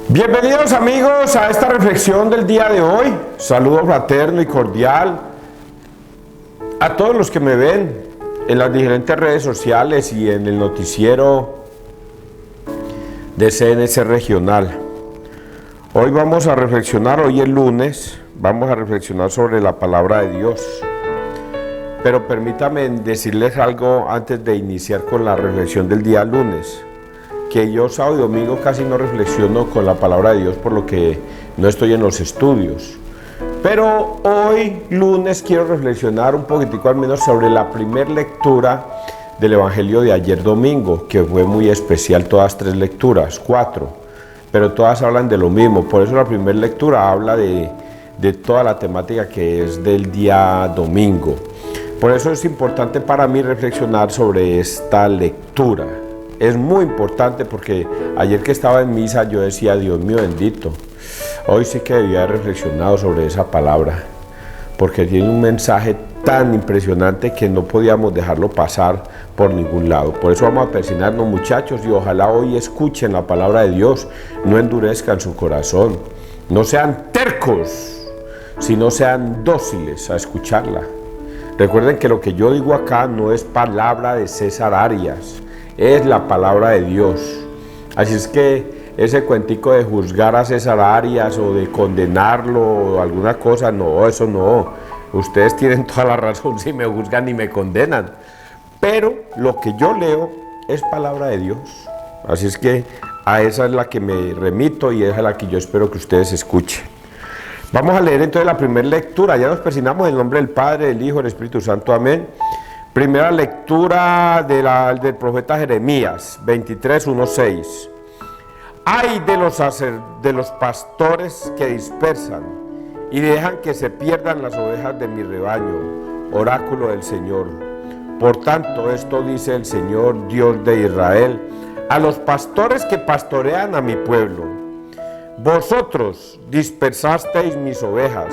Bienvenidos amigos a esta reflexión del día de hoy. Saludo fraterno y cordial a todos los que me ven en las diferentes redes sociales y en el noticiero de CNC Regional. Hoy vamos a reflexionar, hoy es lunes, vamos a reflexionar sobre la palabra de Dios. Pero permítanme decirles algo antes de iniciar con la reflexión del día lunes. Que yo sábado y domingo casi no reflexiono con la palabra de Dios por lo que no estoy en los estudios. Pero hoy lunes quiero reflexionar un poquitico al menos sobre la primera lectura del Evangelio de ayer domingo, que fue muy especial, todas tres lecturas, 4, pero todas hablan de lo mismo. Por eso la primera lectura habla de toda la temática que es del día domingo. Por eso es importante para mí reflexionar sobre esta lectura. Es muy importante porque ayer que estaba en misa yo decía, Dios mío bendito, hoy sí que debía haber reflexionado sobre esa palabra, porque tiene un mensaje tan impresionante que no podíamos dejarlo pasar por ningún lado. Por eso vamos a persignarnos, muchachos, y ojalá hoy escuchen la palabra de Dios, no endurezcan su corazón, no sean tercos, sino sean dóciles a escucharla. Recuerden que lo que yo digo acá no es palabra de César Arias, es la palabra de Dios. Así es que ese cuentico de juzgar a César Arias o de condenarlo o alguna cosa, no, eso no. Ustedes tienen toda la razón si me juzgan y me condenan. Pero lo que yo leo es palabra de Dios. Así es que a esa es la que me remito y esa es la que yo espero que ustedes escuchen. Vamos a leer entonces la primera lectura. Ya nos persignamos en el nombre del Padre, del Hijo y del Espíritu Santo. Amén. Primera lectura del profeta Jeremías, 23:1-6. Ay de los pastores que dispersan y dejan que se pierdan las ovejas de mi rebaño, oráculo del Señor. Por tanto, esto dice el Señor, Dios de Israel, a los pastores que pastorean a mi pueblo. Vosotros dispersasteis mis ovejas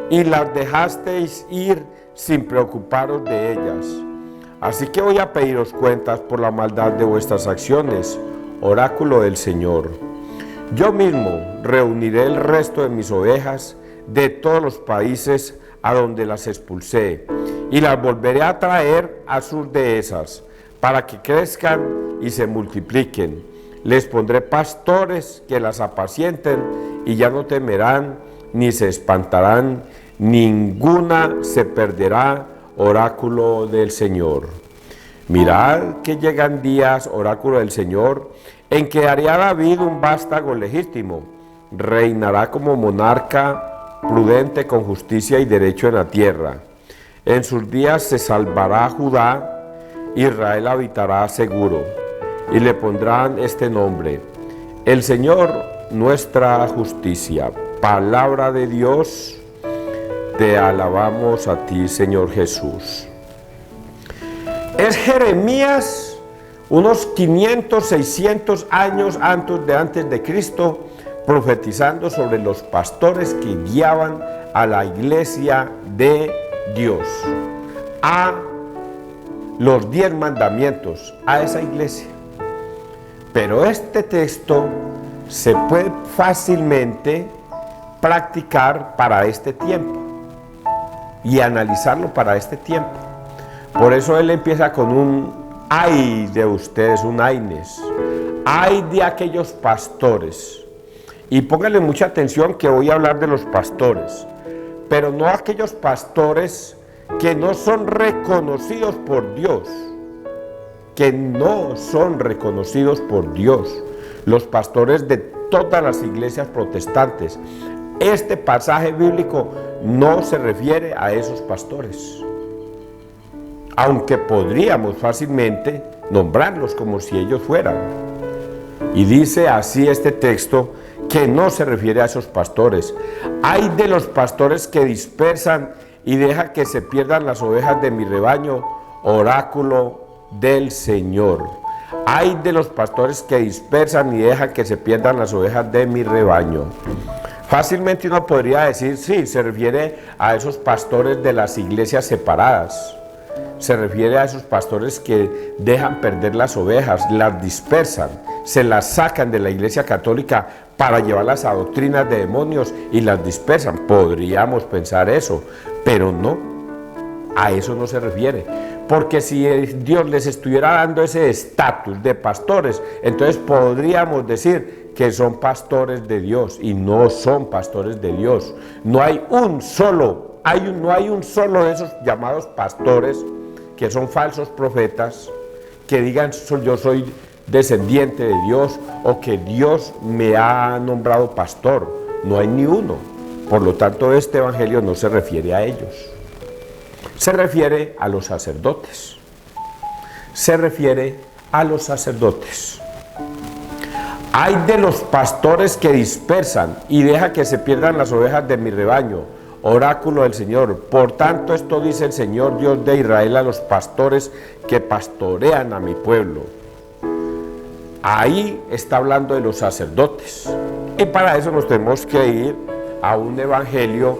y las dejasteis ir sin preocuparos de ellas. Así que voy a pediros cuentas por la maldad de vuestras acciones, oráculo del Señor. Yo mismo reuniré el resto de mis ovejas de todos los países a donde las expulsé, y las volveré a traer a sus dehesas, para que crezcan y se multipliquen. Les pondré pastores que las apacienten, y ya no temerán ni se espantarán, ninguna se perderá, oráculo del Señor. Mirad que llegan días, oráculo del Señor, en que haré a David un vástago legítimo, reinará como monarca prudente con justicia y derecho en la tierra. En sus días se salvará Judá, Israel habitará seguro, y le pondrán este nombre, el Señor nuestra justicia. Palabra de Dios. Te alabamos a ti, Señor Jesús. Es Jeremías, unos 500, 600 años antes de Cristo, profetizando sobre los pastores que guiaban a la iglesia de Dios, a los 10 mandamientos, a esa iglesia. Pero este texto se puede fácilmente practicar para este tiempo y analizarlo para este tiempo. Por eso él empieza con un ay de ustedes, un aynes, ay de aquellos pastores. Y pónganle mucha atención que voy a hablar de los pastores, pero no aquellos pastores que no son reconocidos por Dios, que no son reconocidos por Dios, los pastores de todas las iglesias protestantes. Este pasaje bíblico no se refiere a esos pastores, aunque podríamos fácilmente nombrarlos como si ellos fueran. Y dice así este texto que no se refiere a esos pastores. Ay de los pastores que dispersan y dejan que se pierdan las ovejas de mi rebaño, oráculo del Señor. Ay de los pastores que dispersan y dejan que se pierdan las ovejas de mi rebaño. Fácilmente uno podría decir, sí, se refiere a esos pastores de las iglesias separadas. Se refiere a esos pastores que dejan perder las ovejas, las dispersan, se las sacan de la Iglesia Católica para llevarlas a doctrinas de demonios y las dispersan. Podríamos pensar eso, pero no, a eso no se refiere. Porque si Dios les estuviera dando ese estatus de pastores, entonces podríamos decir que son pastores de Dios, y no son pastores de Dios. No hay un solo de esos llamados pastores que son falsos profetas que digan yo soy descendiente de Dios o que Dios me ha nombrado pastor. No hay ni uno. Por lo tanto, este evangelio no se refiere a ellos. Se refiere a los sacerdotes. Se refiere a los sacerdotes. Hay de los pastores que dispersan y deja que se pierdan las ovejas de mi rebaño. Oráculo del Señor. Por tanto, esto dice el Señor Dios de Israel a los pastores que pastorean a mi pueblo. Ahí está hablando de los sacerdotes. Y para eso nos tenemos que ir a un evangelio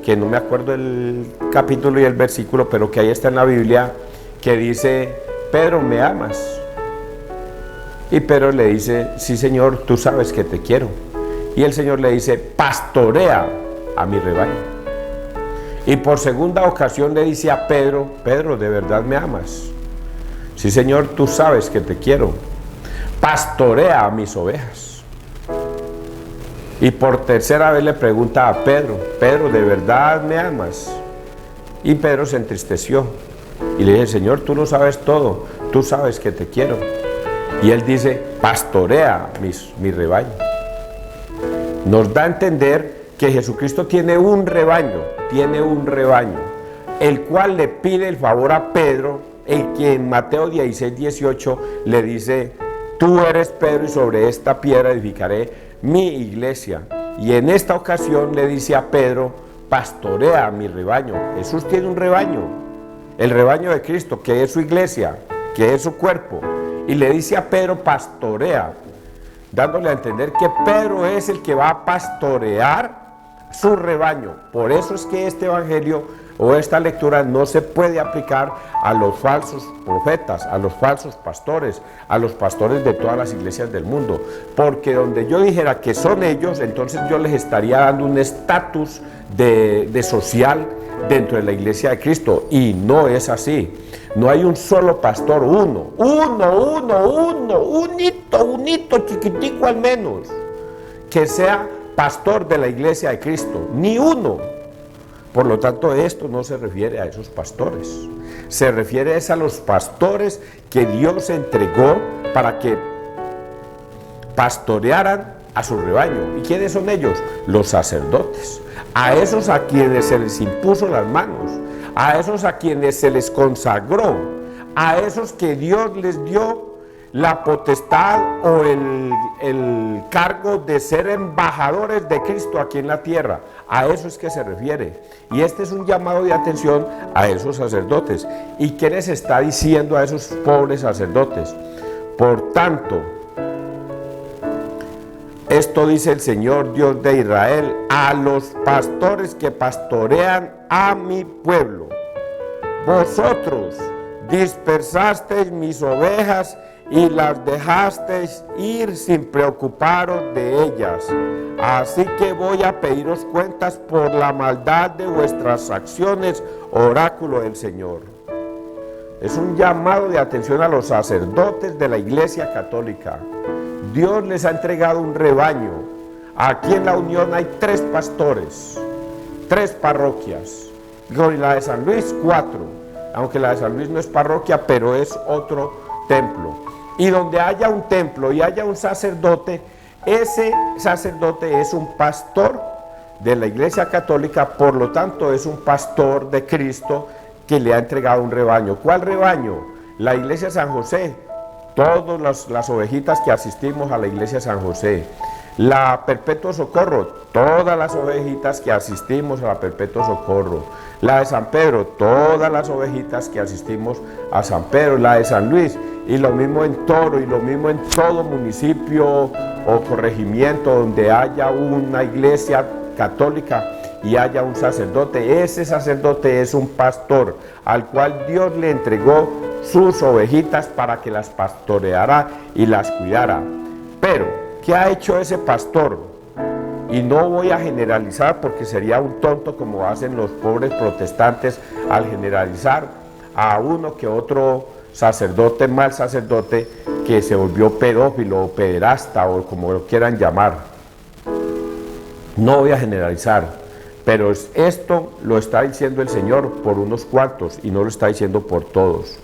que no me acuerdo el capítulo y el versículo, pero que ahí está en la Biblia, que dice: Pedro, ¿me amas? Y Pedro le dice: sí, Señor, tú sabes que te quiero. Y el Señor le dice: pastorea a mi rebaño. Y por segunda ocasión le dice a Pedro: Pedro, ¿de verdad me amas? Sí, Señor, tú sabes que te quiero. Pastorea a mis ovejas. Y por tercera vez le pregunta a Pedro: Pedro, ¿de verdad me amas? Y Pedro se entristeció y le dice: Señor, tú lo sabes todo, tú sabes que te quiero. Y él dice: pastorea mi rebaño. Nos da a entender que Jesucristo tiene un rebaño, el cual le pide el favor a Pedro, el que en Mateo 16, 18 le dice: tú eres Pedro y sobre esta piedra edificaré mi iglesia. Y en esta ocasión le dice a Pedro: pastorea a mi rebaño. Jesús tiene un rebaño, el rebaño de Cristo, que es su iglesia, que es su cuerpo. Y le dice a Pedro: pastorea, dándole a entender que Pedro es el que va a pastorear su rebaño. Por eso es que este evangelio o esta lectura no se puede aplicar a los falsos profetas, a los falsos pastores, a los pastores de todas las iglesias del mundo, porque donde yo dijera que son ellos, entonces yo les estaría dando un estatus de social dentro de la iglesia de Cristo, y no es así. No hay un solo pastor, unito, chiquitico al menos, que sea pastor de la iglesia de Cristo, ni uno. Por lo tanto, esto no se refiere a esos pastores, se refiere a los pastores que Dios entregó para que pastorearan a su rebaño. ¿Y quiénes son ellos? Los sacerdotes, a esos a quienes se les impuso las manos, a esos a quienes se les consagró, a esos que Dios les dio la potestad o el cargo de ser embajadores de Cristo aquí en la tierra. A eso es que se refiere. Y este es un llamado de atención a esos sacerdotes. ¿Y qué les está diciendo a esos pobres sacerdotes? Por tanto, esto dice el Señor Dios de Israel a los pastores que pastorean a mi pueblo: vosotros dispersasteis mis ovejas y las dejasteis ir sin preocuparos de ellas. Así que voy a pediros cuentas por la maldad de vuestras acciones, oráculo del Señor. Es un llamado de atención a los sacerdotes de la Iglesia Católica. Dios les ha entregado un rebaño. Aquí en la Unión hay 3 pastores, 3 parroquias. Y la de San Luis, 4. Aunque la de San Luis no es parroquia, pero es otro templo. Y donde haya un templo y haya un sacerdote, ese sacerdote es un pastor de la Iglesia Católica, por lo tanto es un pastor de Cristo que le ha entregado un rebaño. ¿Cuál rebaño? La Iglesia San José, todas las ovejitas que asistimos a la Iglesia San José. La Perpetuo Socorro, todas las ovejitas que asistimos a la Perpetuo Socorro. La de San Pedro, todas las ovejitas que asistimos a San Pedro. La de San Luis, y lo mismo en Toro, y lo mismo en todo municipio o corregimiento donde haya una iglesia católica y haya un sacerdote. Ese sacerdote es un pastor al cual Dios le entregó sus ovejitas para que las pastoreara y las cuidara. Pero, ¿qué ha hecho ese pastor? Y no voy a generalizar porque sería un tonto como hacen los pobres protestantes al generalizar a uno que otro sacerdote, mal sacerdote, que se volvió pedófilo o pederasta o como lo quieran llamar. No voy a generalizar, pero esto lo está diciendo el Señor por unos cuantos y no lo está diciendo por todos.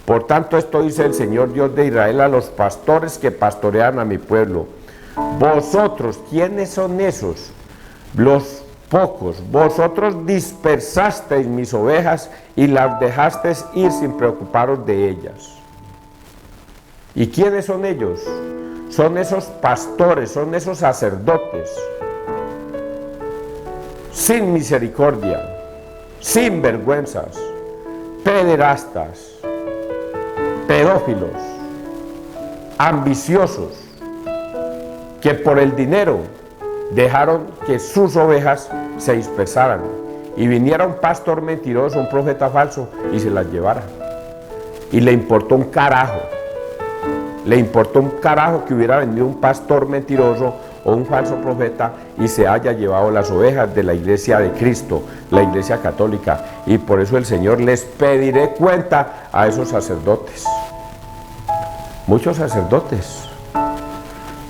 Por tanto, esto dice el Señor Dios de Israel a los pastores que pastorean a mi pueblo. Vosotros, ¿quiénes son esos? Los pocos. Vosotros dispersasteis mis ovejas y las dejasteis ir sin preocuparos de ellas. ¿Y quiénes son ellos? Son esos pastores, son esos sacerdotes sin misericordia, sin vergüenzas, pederastas, pedófilos, ambiciosos, que por el dinero dejaron que sus ovejas se dispersaran y viniera un pastor mentiroso, un profeta falso y se las llevara. Y le importó un carajo. Le importó un carajo que hubiera venido un pastor mentiroso o un falso profeta y se haya llevado las ovejas de la iglesia de Cristo, la iglesia católica. Y por eso el Señor les pediré cuenta a esos sacerdotes. Muchos sacerdotes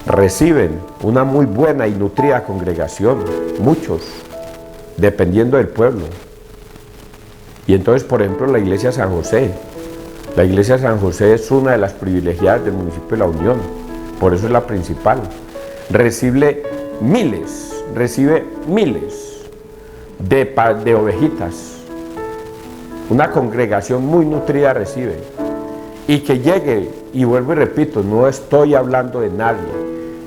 reciben una muy buena y nutrida congregación, muchos, dependiendo del pueblo. Y entonces, por ejemplo, la iglesia de San José. La iglesia de San José es una de las privilegiadas del municipio de La Unión, por eso es la principal. Recibe miles de ovejitas. Una congregación muy nutrida recibe. Y que llegue, y vuelvo y repito, no estoy hablando de nadie,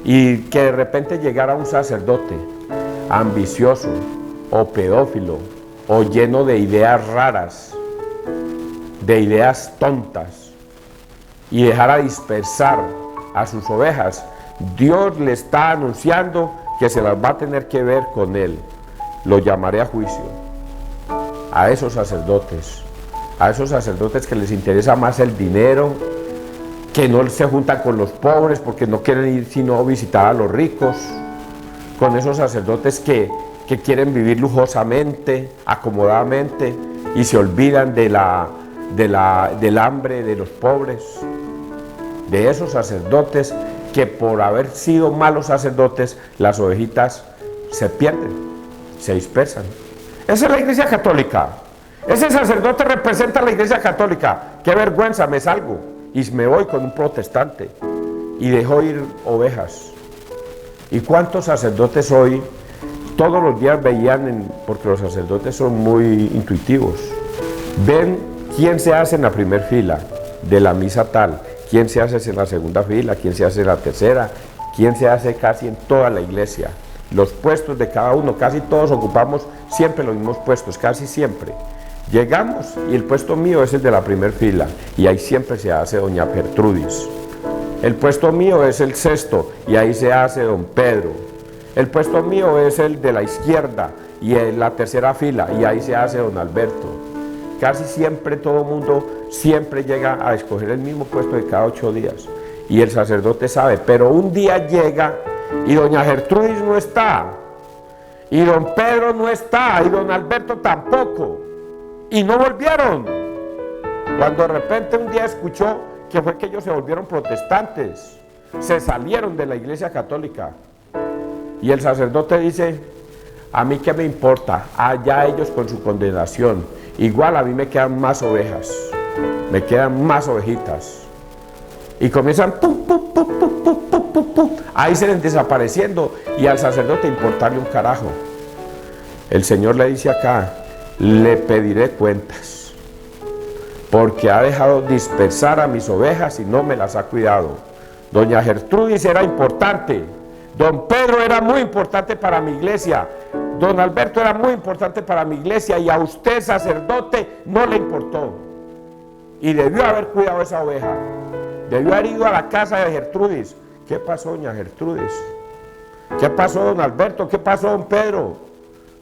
y que de repente llegara un sacerdote ambicioso o pedófilo o lleno de ideas raras, de ideas tontas, y dejara dispersar a sus ovejas, Dios le está anunciando que se las va a tener que ver con él. Lo llamaré a juicio. A esos sacerdotes que les interesa más el dinero, que no se juntan con los pobres porque no quieren ir sino visitar a los ricos, con esos sacerdotes que quieren vivir lujosamente, acomodadamente, y se olvidan del hambre de los pobres, de esos sacerdotes que por haber sido malos sacerdotes, las ovejitas se pierden, se dispersan. Esa es la iglesia católica. Ese sacerdote representa a la iglesia católica. Qué vergüenza, me salgo y me voy con un protestante y dejo ir ovejas. ¿Y cuántos sacerdotes hoy todos los días veían, porque los sacerdotes son muy intuitivos, ven quién se hace en la primera fila de la misa tal, quién se hace en la segunda fila, quién se hace en la tercera, quién se hace casi en toda la iglesia, los puestos de cada uno, casi todos ocupamos siempre los mismos puestos, casi siempre. Llegamos y el puesto mío es el de la primera fila y ahí siempre se hace doña Gertrudis. El puesto mío es el sexto y ahí se hace don Pedro. El puesto mío es el de la izquierda y en la tercera fila y ahí se hace don Alberto. Casi siempre todo el mundo siempre llega a escoger el mismo puesto de cada 8 días y el sacerdote sabe, pero un día llega y doña Gertrudis no está y don Pedro no está y don Alberto tampoco. Y no volvieron. Cuando de repente un día escuchó que fue que ellos se volvieron protestantes, se salieron de la iglesia católica. Y el sacerdote dice, a mí qué me importa, allá ellos con su condenación, igual a mí me quedan más ovejas, me quedan más ovejitas. Y comienzan pum, pum, pum, pum, pum, pum, pum, pum, ahí se ven desapareciendo y al sacerdote importarle un carajo. El Señor le dice acá, le pediré cuentas, porque ha dejado dispersar a mis ovejas y no me las ha cuidado. Doña Gertrudis era importante, don Pedro era muy importante para mi iglesia, don Alberto era muy importante para mi iglesia y a usted, sacerdote, no le importó. Y debió haber cuidado esa oveja, debió haber ido a la casa de Gertrudis. ¿Qué pasó, doña Gertrudis? ¿Qué pasó, don Alberto? ¿Qué pasó, don Pedro?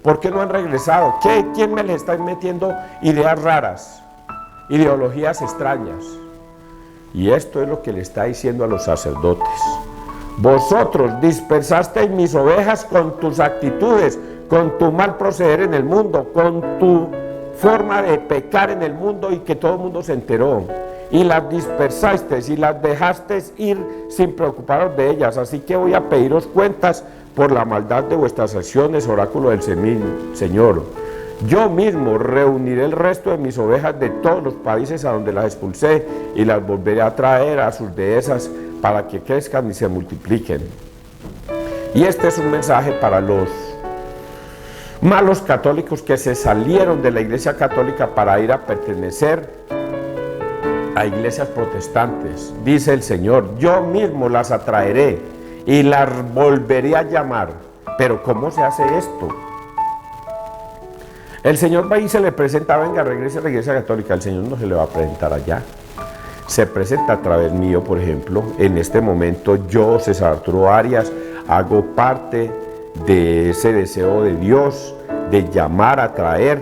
¿Por qué no han regresado? ¿Quién me les está metiendo ideas raras, ideologías extrañas? Y esto es lo que le está diciendo a los sacerdotes. Vosotros dispersasteis mis ovejas con tus actitudes, con tu mal proceder en el mundo, con tu forma de pecar en el mundo, y que todo el mundo se enteró. Y las dispersasteis y las dejasteis ir sin preocuparos de ellas. Así que voy a pediros cuentas por la maldad de vuestras acciones, oráculo del Señor. Yo mismo reuniré el resto de mis ovejas de todos los países a donde las expulsé, y las volveré a traer a sus dehesas para que crezcan y se multipliquen. Y este es un mensaje para los malos católicos que se salieron de la Iglesia Católica para ir a pertenecer a iglesias protestantes. Dice el Señor: yo mismo las atraeré y las volveré a llamar. Pero ¿cómo se hace esto? El Señor va y se le presenta: venga, regrese a la Iglesia Católica. El Señor no se le va a presentar allá. Se presenta a través mío, por ejemplo. En este momento yo, César Arturo Arias, hago parte de ese deseo de Dios de llamar a traer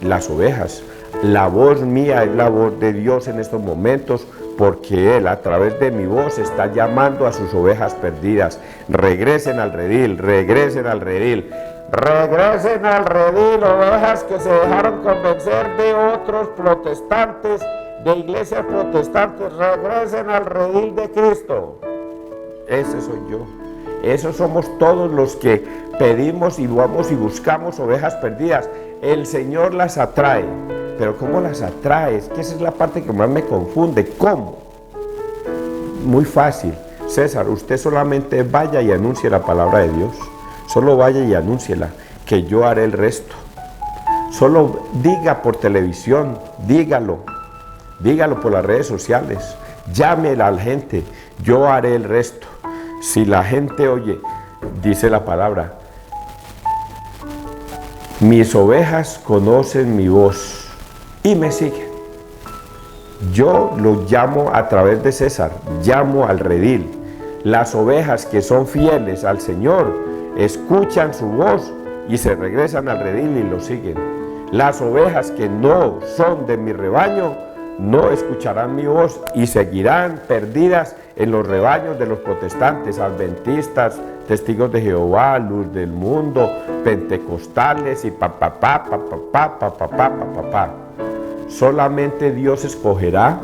las ovejas. La voz mía es la voz de Dios en estos momentos, porque Él a través de mi voz está llamando a sus ovejas perdidas. Regresen al redil, regresen al redil. Regresen al redil, ovejas que se dejaron convencer de otros protestantes, de iglesias protestantes. Regresen al redil de Cristo. Ese soy yo. Esos somos todos los que pedimos y vamos y buscamos ovejas perdidas. El Señor las atrae. Pero ¿cómo las atrae? Es que esa es la parte que más me confunde. ¿Cómo? Muy fácil. César, usted solamente vaya y anuncie la palabra de Dios. Solo vaya y anúnciela, que yo haré el resto. Solo diga por televisión, dígalo por las redes sociales, llámela a la gente, yo haré el resto. Si la gente oye, dice la palabra: mis ovejas conocen mi voz y me siguen. Yo los llamo a través de César, llamo al redil. Las ovejas que son fieles al Señor escuchan su voz y se regresan al redil y lo siguen. Las ovejas que no son de mi rebaño no escucharán mi voz y seguirán perdidas en los rebaños de los protestantes, adventistas, testigos de Jehová, luz del mundo, pentecostales y Solamente Dios escogerá,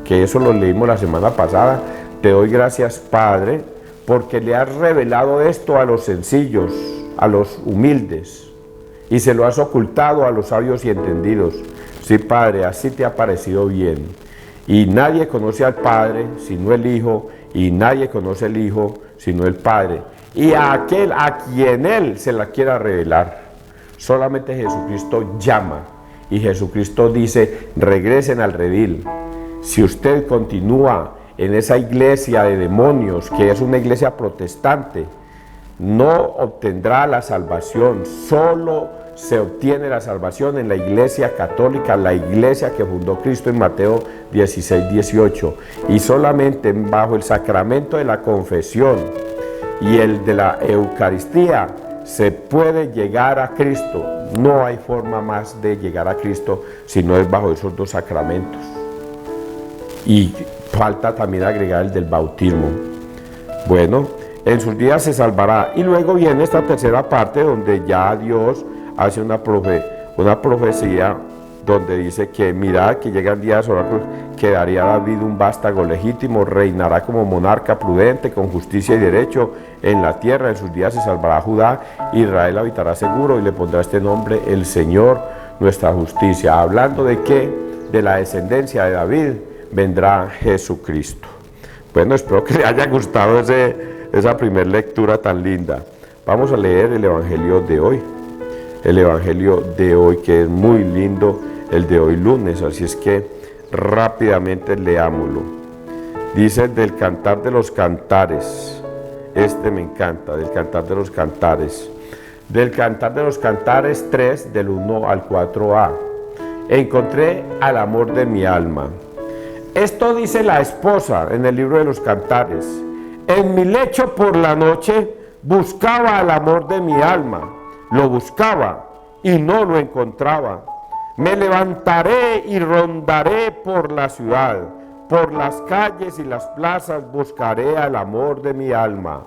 que eso lo leímos la semana pasada. Te doy gracias, Padre, porque le has revelado esto a los sencillos, a los humildes, y se lo has ocultado a los sabios y entendidos. Sí, Padre, así te ha parecido bien. Y nadie conoce al Padre sino el Hijo, y nadie conoce el Hijo sino el Padre, y a aquel a quien Él se la quiera revelar. Solamente Jesucristo llama, y Jesucristo dice: regresen al redil. Si usted continúa en esa iglesia de demonios, que es una iglesia protestante, no obtendrá la salvación. Solo se obtiene la salvación en la Iglesia Católica, la iglesia que fundó Cristo en Mateo 16:18, y solamente bajo el sacramento de la confesión y el de la Eucaristía se puede llegar a Cristo. No hay forma más de llegar a Cristo si no es bajo esos dos sacramentos. Y falta también agregar el del bautismo. Bueno, en sus días se salvará. Y luego viene esta tercera parte donde ya Dios hace una profecía donde dice que mirad que llegan días oráculos, que daría a David un vástago legítimo, reinará como monarca prudente, con justicia y derecho en la tierra. En sus días se salvará Judá, Israel habitará seguro, y le pondrá este nombre: el Señor nuestra justicia. Hablando de qué, de la descendencia de David vendrá Jesucristo. Bueno, espero que le haya gustado esa primera lectura tan linda. Vamos a leer el Evangelio de hoy. El Evangelio de hoy, que es muy lindo, el de hoy lunes, así es que rápidamente leámoslo. Dice del Cantar de los Cantares, este me encanta, del Cantar de los Cantares. Del Cantar de los Cantares 3, del 1 al 4a. Encontré al amor de mi alma. Esto dice la esposa en el libro de los Cantares: en mi lecho por la noche buscaba al amor de mi alma. Lo buscaba y no lo encontraba. Me levantaré y rondaré por la ciudad, Por las calles y las plazas buscaré al amor de mi alma.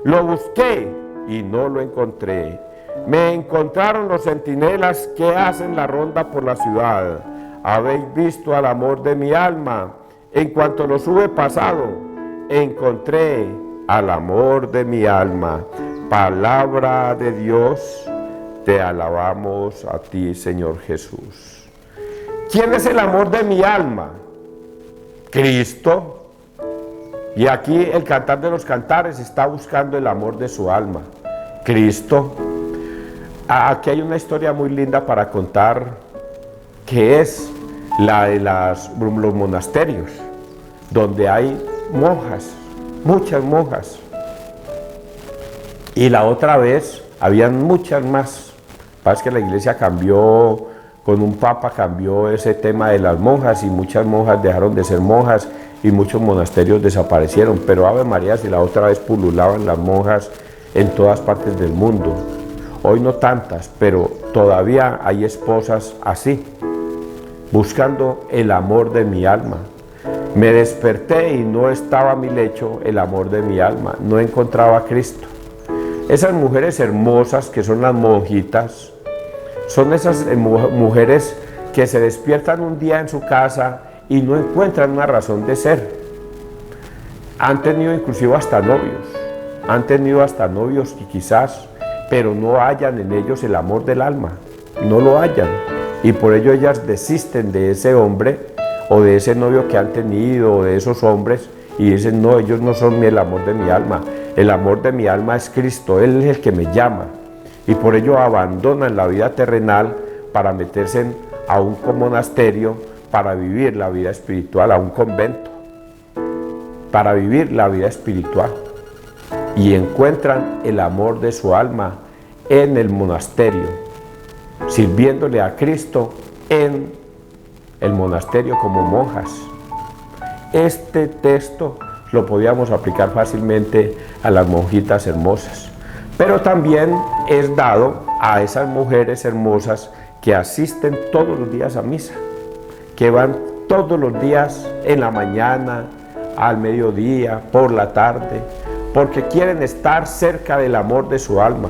Lo busqué y no lo encontré. Me encontraron los centinelas que hacen la ronda por la ciudad. Habéis visto al amor de mi alma. En cuanto los hube pasado, encontré al amor de mi alma. Palabra de Dios, te alabamos a ti, Señor Jesús. ¿Quién es el amor de mi alma? Cristo. Y aquí el Cantar de los Cantares está buscando el amor de su alma. Cristo. Aquí hay una historia muy linda para contar, que es la de los monasterios, donde hay monjas, muchas monjas. Y la otra vez habían muchas más. Parece que la iglesia cambió, con un papa cambió ese tema de las monjas, y muchas monjas dejaron de ser monjas y muchos monasterios desaparecieron. Pero Ave María, si la otra vez pululaban las monjas en todas partes del mundo. Hoy no tantas, pero todavía hay esposas así, buscando el amor de mi alma. Me desperté y no estaba a mi lecho el amor de mi alma, no encontraba a Cristo. Esas mujeres hermosas que son las monjitas, son esas mujeres que se despiertan un día en su casa y no encuentran una razón de ser. Han tenido inclusive hasta novios, y quizás, pero no hallan en ellos el amor del alma, no lo hallan, y por ello ellas desisten de ese hombre o de ese novio que han tenido, o de esos hombres, y dicen: no, ellos no son el amor de mi alma. El amor de mi alma es Cristo, Él es el que me llama. Y por ello abandonan la vida terrenal para meterse a un monasterio, para vivir la vida espiritual, a un convento, para vivir la vida espiritual. Y encuentran el amor de su alma en el monasterio, sirviéndole a Cristo en el monasterio como monjas. Este texto lo podíamos aplicar fácilmente a las monjitas hermosas, pero también es dado a esas mujeres hermosas que asisten todos los días a misa, que van todos los días en la mañana, al mediodía, por la tarde, porque quieren estar cerca del amor de su alma.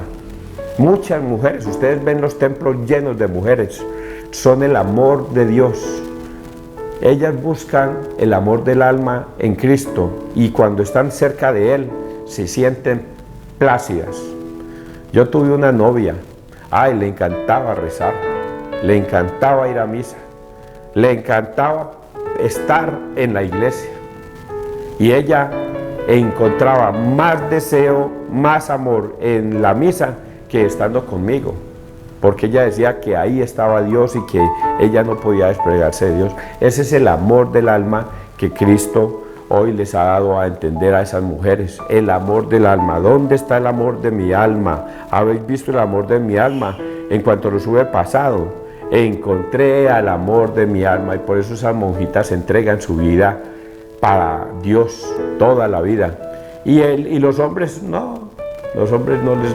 Muchas mujeres, ustedes ven los templos llenos de mujeres, son el amor de Dios. Ellas buscan el amor del alma en Cristo, y cuando están cerca de Él se sienten plácidas. Yo tuve una novia, le encantaba rezar, le encantaba ir a misa, le encantaba estar en la iglesia, y ella encontraba más deseo, más amor en la misa que estando conmigo, porque ella decía que ahí estaba Dios y que ella no podía despegarse de Dios. Ese es el amor del alma que Cristo hoy les ha dado a entender a esas mujeres. El amor del alma. ¿Dónde está el amor de mi alma? ¿Habéis visto el amor de mi alma? En cuanto los hube pasado, encontré al amor de mi alma. Y por eso esas monjitas entregan su vida para Dios toda la vida. Y los hombres no. Los hombres no les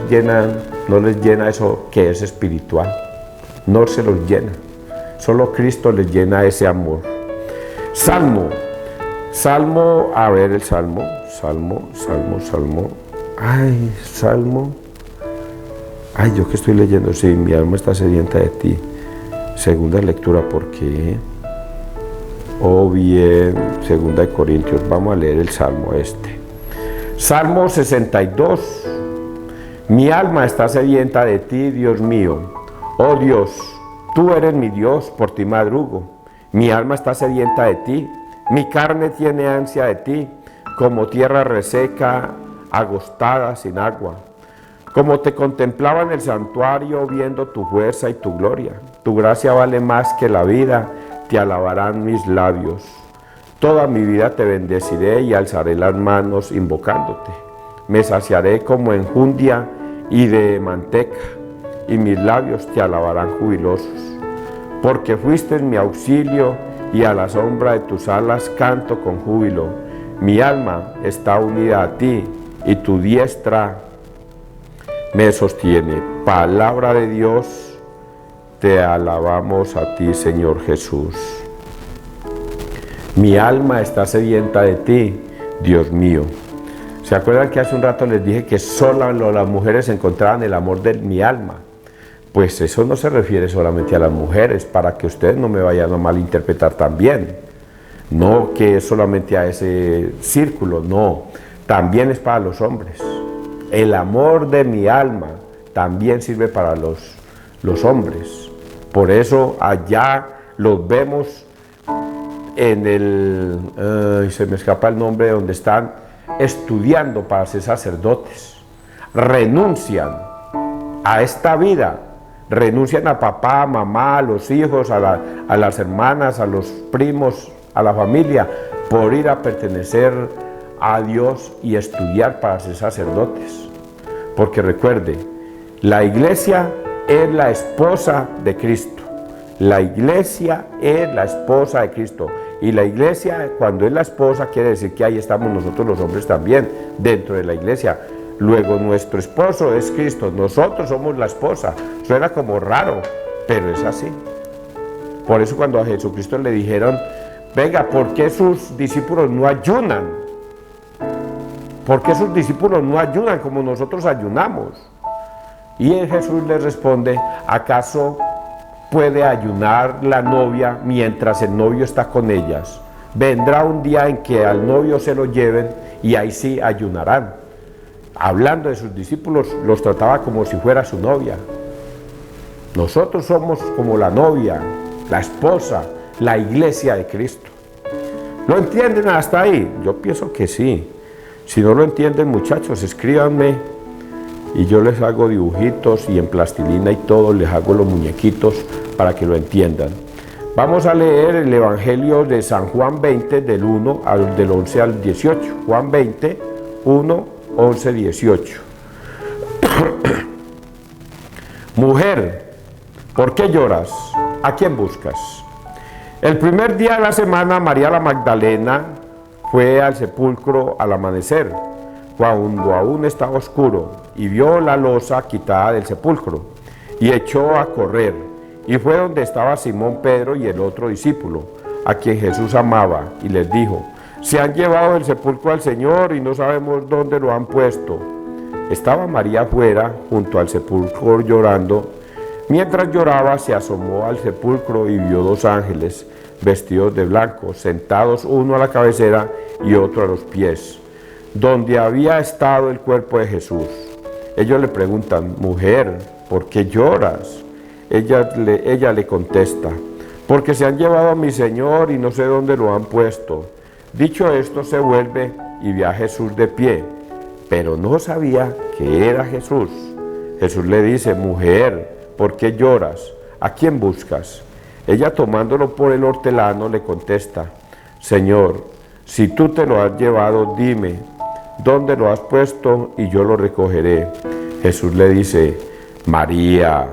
llena eso que es espiritual, no se los llena, solo Cristo les llena ese amor. Salmo, a ver el Salmo, yo que estoy leyendo, sí, mi alma está sedienta de ti. Segunda lectura, ¿por qué? Bien, segunda de Corintios, vamos a leer el Salmo Salmo 62. Mi alma está sedienta de ti, Dios mío. Oh Dios, tú eres mi Dios, por ti madrugo. Mi alma está sedienta de ti, mi carne tiene ansia de ti, como tierra reseca, agostada, sin agua. Como te contemplaba en el santuario, viendo tu fuerza y tu gloria. Tu gracia vale más que la vida, te alabarán mis labios. Toda mi vida te bendeciré y alzaré las manos invocándote. Me saciaré como enjundia y de manteca, y mis labios te alabarán jubilosos. Porque fuiste mi auxilio, y a la sombra de tus alas canto con júbilo. Mi alma está unida a ti, y tu diestra me sostiene. Palabra de Dios, te alabamos a ti, Señor Jesús. Mi alma está sedienta de ti, Dios mío. ¿Se acuerdan que hace un rato les dije que solo las mujeres encontraban el amor de mi alma? Pues eso no se refiere solamente a las mujeres, para que ustedes no me vayan a malinterpretar también. No que es solamente a ese círculo, no. También es para los hombres. El amor de mi alma también sirve para los hombres. Por eso allá los vemos en se me escapa el nombre, donde están estudiando para ser sacerdotes. Renuncian a esta vida, renuncian a papá, a mamá, a los hijos, a las hermanas, a los primos, a la familia, por ir a pertenecer a Dios y estudiar para ser sacerdotes. Porque recuerde, la iglesia es la esposa de Cristo. La iglesia es la esposa de Cristo. Y la iglesia, cuando es la esposa, quiere decir que ahí estamos nosotros los hombres también, dentro de la iglesia. Luego nuestro esposo es Cristo, nosotros somos la esposa. Suena como raro, pero es así. Por eso cuando a Jesucristo le dijeron, venga, ¿por qué sus discípulos no ayunan? ¿Por qué sus discípulos no ayunan como nosotros ayunamos? Y Jesús les responde, ¿acaso puede ayunar la novia mientras el novio está con ellas? Vendrá un día en que al novio se lo lleven y ahí sí ayunarán. Hablando de sus discípulos, los trataba como si fuera su novia. Nosotros somos como la novia, la esposa, la iglesia de Cristo. ¿Lo entienden hasta ahí? Yo pienso que sí. Si no lo entienden, muchachos, escríbanme y yo les hago dibujitos y en plastilina y todo, les hago los muñequitos para que lo entiendan. Vamos a leer el Evangelio de San Juan 20, del 11 al 18. Juan 20, 1, 11, 18. Mujer, ¿por qué lloras? ¿A quién buscas? El primer día de la semana, María la Magdalena fue al sepulcro al amanecer, cuando aún estaba oscuro, y vio la losa quitada del sepulcro, y echó a correr, y fue donde estaba Simón Pedro y el otro discípulo, a quien Jesús amaba, y les dijo, se han llevado del sepulcro al Señor y no sabemos dónde lo han puesto. Estaba María afuera, junto al sepulcro, llorando. Mientras lloraba, se asomó al sepulcro y vio dos ángeles, vestidos de blanco, sentados uno a la cabecera y otro a los pies, donde había estado el cuerpo de Jesús. Ellos le preguntan, mujer, ¿por qué lloras? Ella le contesta, porque se han llevado a mi Señor y no sé dónde lo han puesto. Dicho esto, se vuelve y ve a Jesús de pie, pero no sabía que era Jesús. Jesús le dice, mujer, ¿por qué lloras? ¿A quién buscas? Ella, tomándolo por el hortelano, le contesta, Señor, si tú te lo has llevado, dime, ¿dónde lo has puesto? Y yo lo recogeré. Jesús le dice, María.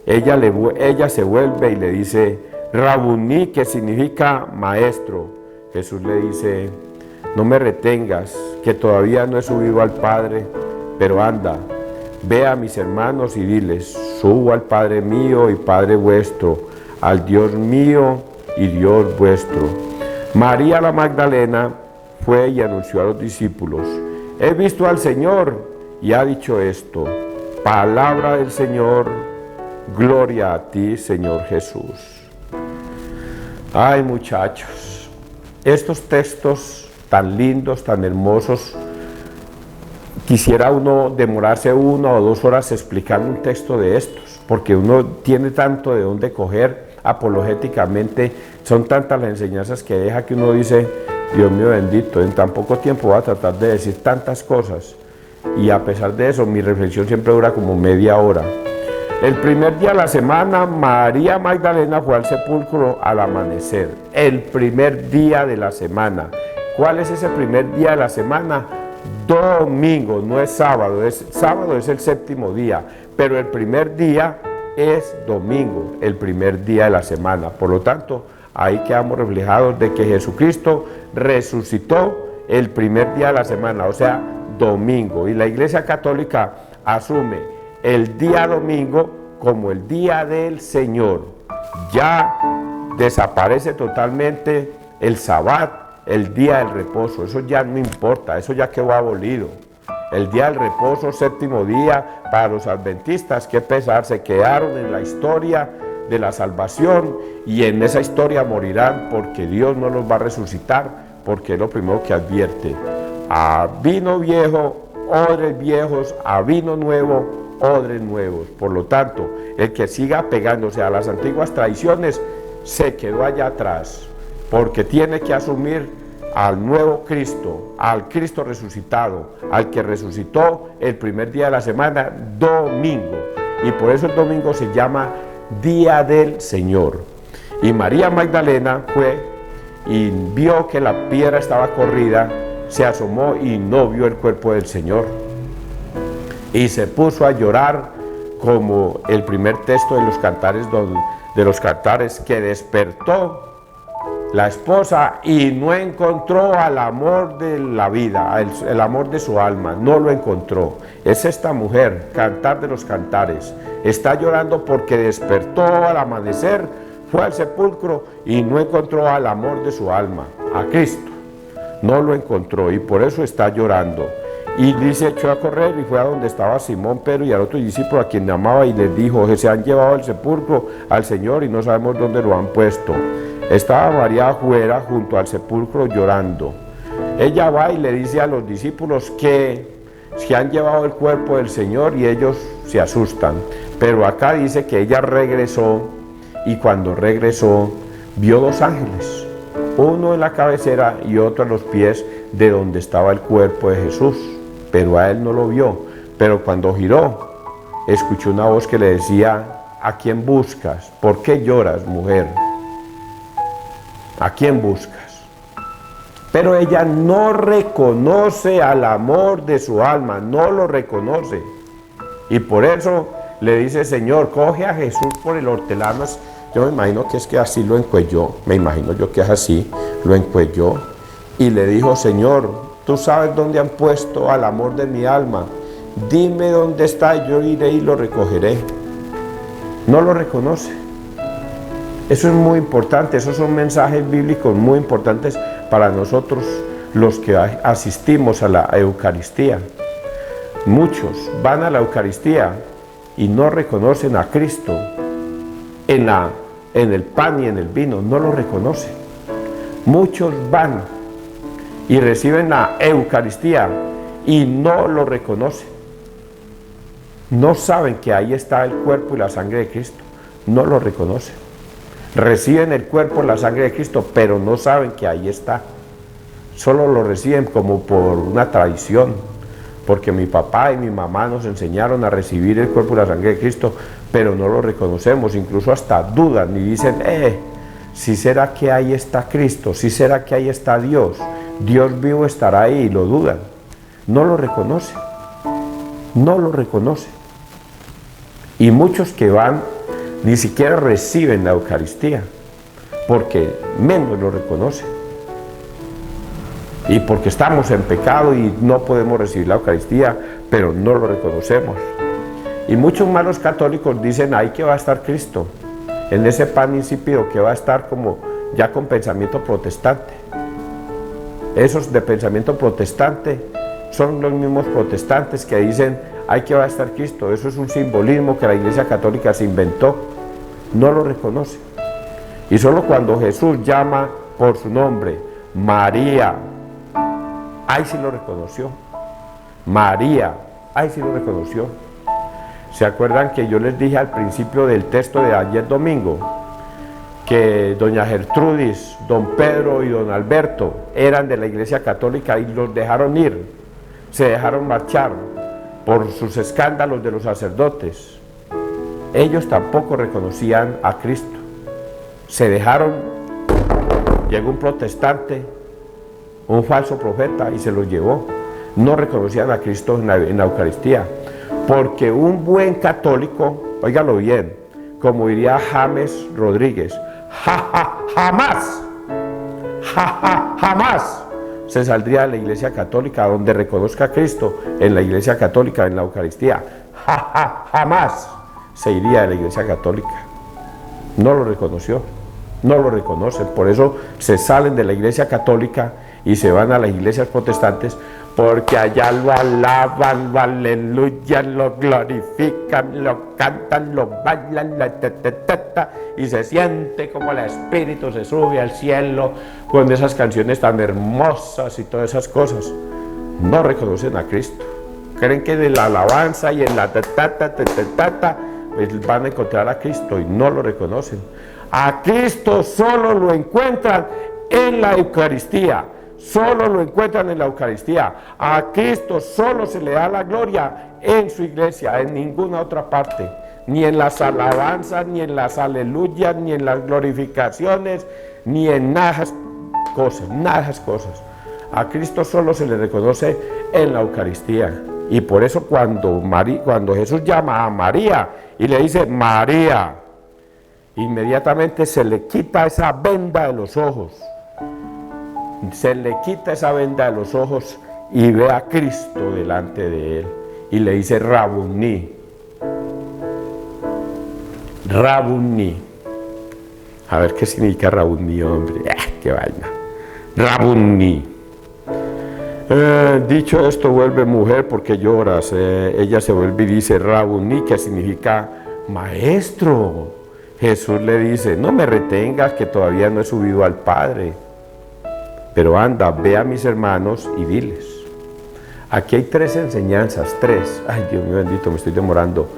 Ella se vuelve y le dice, Rabuní, que significa maestro. Jesús le dice, no me retengas, que todavía no he subido al Padre, pero anda, ve a mis hermanos y diles, subo al Padre mío y Padre vuestro, al Dios mío y Dios vuestro. María la Magdalena fue y anunció a los discípulos, he visto al Señor y ha dicho esto, palabra del Señor, gloria a ti, Señor Jesús. Ay, muchachos, estos textos tan lindos, tan hermosos, quisiera uno demorarse 1 o 2 horas explicando un texto de estos, porque uno tiene tanto de dónde coger apologéticamente, son tantas las enseñanzas que deja que uno dice, Dios mío bendito, en tan poco tiempo voy a tratar de decir tantas cosas, y a pesar de eso mi reflexión siempre dura como media hora. El primer día de la semana, María Magdalena fue al sepulcro al amanecer, el primer día de la semana. ¿Cuál es ese primer día de la semana? Domingo, no es sábado, sábado es el séptimo día, pero el primer día es domingo, el primer día de la semana. Por lo tanto, ahí quedamos reflejados de que Jesucristo resucitó el primer día de la semana, o sea, domingo. Y la Iglesia Católica asume el día domingo como el día del Señor. Ya desaparece totalmente el Sabbat, el día del reposo. Eso ya no importa, eso ya quedó abolido. El día del reposo, séptimo día, para los adventistas, qué pesar, se quedaron en la historia de la salvación y en esa historia morirán porque Dios no los va a resucitar, porque es lo primero que advierte. A vino viejo, odres viejos, a vino nuevo, odres nuevos. Por lo tanto, el que siga pegándose a las antiguas tradiciones se quedó allá atrás, porque tiene que asumir al nuevo Cristo, al Cristo resucitado, al que resucitó el primer día de la semana, domingo. Y por eso el domingo se llama Día del Señor. Y María Magdalena fue y vio que la piedra estaba corrida, se asomó y no vio el cuerpo del Señor. Y se puso a llorar, como el primer texto de los cantares, que despertó la esposa y no encontró al amor de la vida, el amor de su alma, no lo encontró. Es esta mujer, Cantar de los Cantares, está llorando porque despertó al amanecer, fue al sepulcro y no encontró al amor de su alma, a Cristo. No lo encontró y por eso está llorando. Y se echó a correr y fue a donde estaba Simón Pedro y al otro discípulo a quien amaba y les dijo que se han llevado al sepulcro al Señor y no sabemos dónde lo han puesto. Estaba María afuera junto al sepulcro llorando. Ella va y le dice a los discípulos que se han llevado el cuerpo del Señor y ellos se asustan. Pero acá dice que ella regresó y cuando regresó vio dos ángeles, uno en la cabecera y otro en los pies de donde estaba el cuerpo de Jesús. Pero a él no lo vio. Pero cuando giró, escuchó una voz que le decía: ¿a quién buscas? ¿Por qué lloras, mujer? ¿A quién buscas? Pero ella no reconoce al amor de su alma, no lo reconoce. Y por eso le dice: Señor, coge a Jesús por el hortelano. Yo me imagino que es que así lo encuelló, me imagino yo que es así, lo encuelló. Y le dijo: Señor, tú sabes dónde han puesto al amor de mi alma. Dime dónde está, yo iré y lo recogeré. No lo reconoce. Eso es muy importante, esos son mensajes bíblicos muy importantes para nosotros los que asistimos a la Eucaristía. Muchos van a la Eucaristía y no reconocen a Cristo en el pan y en el vino, no lo reconocen. Muchos van y reciben la Eucaristía y no lo reconocen. No saben que ahí está el cuerpo y la sangre de Cristo, no lo reconocen. Reciben el cuerpo y la sangre de Cristo, pero no saben que ahí está. Solo lo reciben como por una tradición, porque mi papá y mi mamá nos enseñaron a recibir el cuerpo y la sangre de Cristo, pero no lo reconocemos, incluso hasta dudan y dicen: ¿si será que ahí está Cristo? ¿Si será que ahí está Dios? Dios vivo estará ahí, y lo dudan. No lo reconocen, no lo reconocen. Y muchos que van ni siquiera reciben la Eucaristía, porque menos lo reconocen. Y porque estamos en pecado y no podemos recibir la Eucaristía, pero no lo reconocemos. Y muchos malos católicos dicen: ahí que va a estar Cristo, en ese pan insípido que va a estar, como ya con pensamiento protestante. Esos de pensamiento protestante son los mismos protestantes que dicen: ahí que va a estar Cristo. Eso es un simbolismo que la Iglesia Católica se inventó. No lo reconoce. Y solo cuando Jesús llama por su nombre, María, ahí sí lo reconoció. María, ahí sí lo reconoció. ¿Se acuerdan que yo les dije al principio del texto de ayer domingo que doña Gertrudis, don Pedro y don Alberto eran de la Iglesia Católica y los dejaron ir, se dejaron marchar por sus escándalos de los sacerdotes? Ellos tampoco reconocían a Cristo, se dejaron. Llegó un protestante, un falso profeta, y se los llevó. No reconocían a Cristo en la Eucaristía, porque un buen católico, óigalo bien, como diría James Rodríguez, jamás se saldría de la Iglesia Católica donde reconozca a Cristo en la Iglesia Católica, en la Eucaristía. Jamás se iría de la Iglesia Católica. No lo reconoció. no lo reconocen. Por eso se salen de la iglesia católica y se van a las iglesias protestantes, porque allá lo alaban, lo aleluyan, lo glorifican, lo cantan, lo bailan, y se siente como el espíritu se sube al cielo con esas canciones tan hermosas y todas esas cosas. No reconocen a Cristo. Creen que en la alabanza y en la pues van a encontrar a Cristo y no lo reconocen. A Cristo solo lo encuentran en la Eucaristía. Solo lo encuentran en la Eucaristía. A Cristo solo se le da la gloria en su iglesia, en ninguna otra parte. Ni en las alabanzas, ni en las aleluyas, ni en las glorificaciones, ni en nada de esas cosas. A Cristo solo se le reconoce en la Eucaristía. Y por eso cuando Jesús llama a María y le dice María, inmediatamente se le quita esa venda de los ojos. Se le quita esa venda de los ojos y ve a Cristo delante de él y le dice Rabuní. Rabuní. A ver qué significa Rabuní, hombre. Qué vaina. Rabuní. Dicho esto, vuelve mujer porque lloras. Ella se vuelve y dice Rabuní, que significa maestro. Jesús le dice, no me retengas, que todavía no he subido al Padre. Pero anda, ve a mis hermanos y diles. Aquí hay 3 enseñanzas, 3. Ay, Dios mío bendito, me estoy demorando.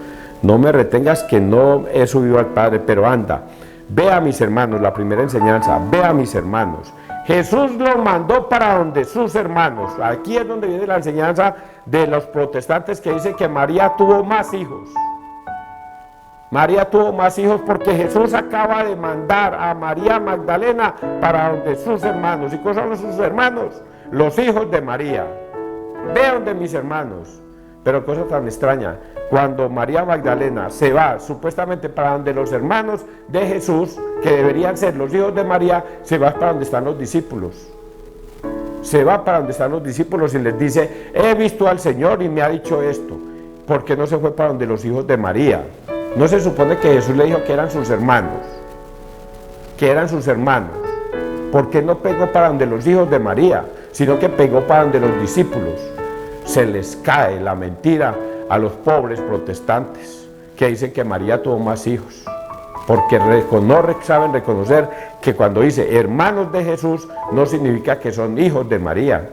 No me retengas que no he subido al Padre, pero anda, ve a mis hermanos. La primera enseñanza, ve a mis hermanos. Jesús lo mandó para donde sus hermanos. Aquí es donde viene la enseñanza de los protestantes que dicen que María tuvo más hijos. María tuvo más hijos porque Jesús acaba de mandar a María Magdalena para donde sus hermanos. ¿Y cuáles son sus hermanos? Los hijos de María. Ve donde mis hermanos. Pero cosa tan extraña, cuando María Magdalena se va supuestamente para donde los hermanos de Jesús, que deberían ser los hijos de María, se va para donde están los discípulos. Se va para donde están los discípulos y les dice, he visto al Señor y me ha dicho esto. ¿Por qué no se fue para donde los hijos de María? ¿No se supone que Jesús le dijo que eran sus hermanos? Que eran sus hermanos. ¿Por qué no pegó para donde los hijos de María, sino que pegó para donde los discípulos? Se les cae la mentira a los pobres protestantes que dicen que María tuvo más hijos, porque no saben reconocer que cuando dice hermanos de Jesús no significa que son hijos de María,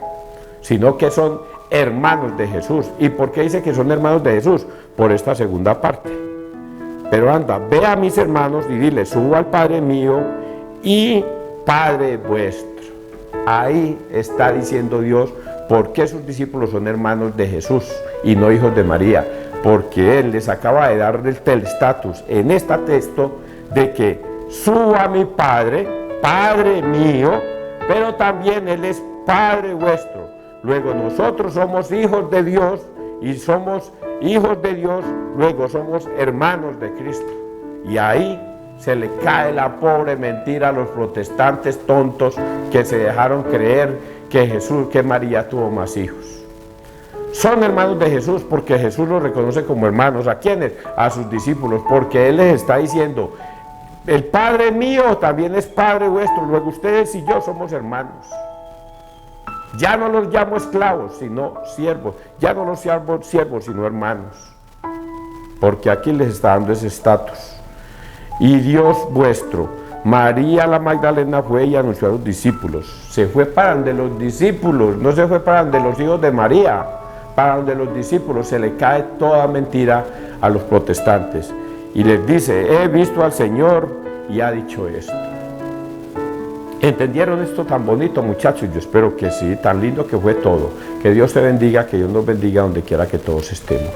sino que son hermanos de Jesús. ¿Y por qué dice que son hermanos de Jesús? Por esta segunda parte. Pero anda, ve a mis hermanos y dile, subo al Padre mío y Padre vuestro. Ahí está diciendo Dios por qué sus discípulos son hermanos de Jesús y no hijos de María. Porque Él les acaba de dar el estatus en este texto de que subo a mi Padre, Padre mío, pero también Él es Padre vuestro. Luego nosotros somos hijos de Dios y somos hijos de Dios, luego somos hermanos de Cristo. Y ahí se le cae la pobre mentira a los protestantes tontos que se dejaron creer que María tuvo más hijos. Son hermanos de Jesús porque Jesús los reconoce como hermanos. ¿A quiénes? A sus discípulos, porque Él les está diciendo, el Padre mío también es Padre vuestro, luego ustedes y yo somos hermanos. Ya no los llamo esclavos, sino siervos. Ya no los llamo siervos, sino hermanos. Porque aquí les está dando ese estatus. Y Dios vuestro, María la Magdalena fue y anunció a los discípulos. Se fue para donde los discípulos, no se fue para donde los hijos de María, para donde los discípulos. Se le cae toda mentira a los protestantes. Y les dice, he visto al Señor y ha dicho esto. ¿Entendieron esto tan bonito, muchachos? Yo espero que sí, tan lindo que fue todo. Que Dios te bendiga, que Dios nos bendiga donde quiera que todos estemos.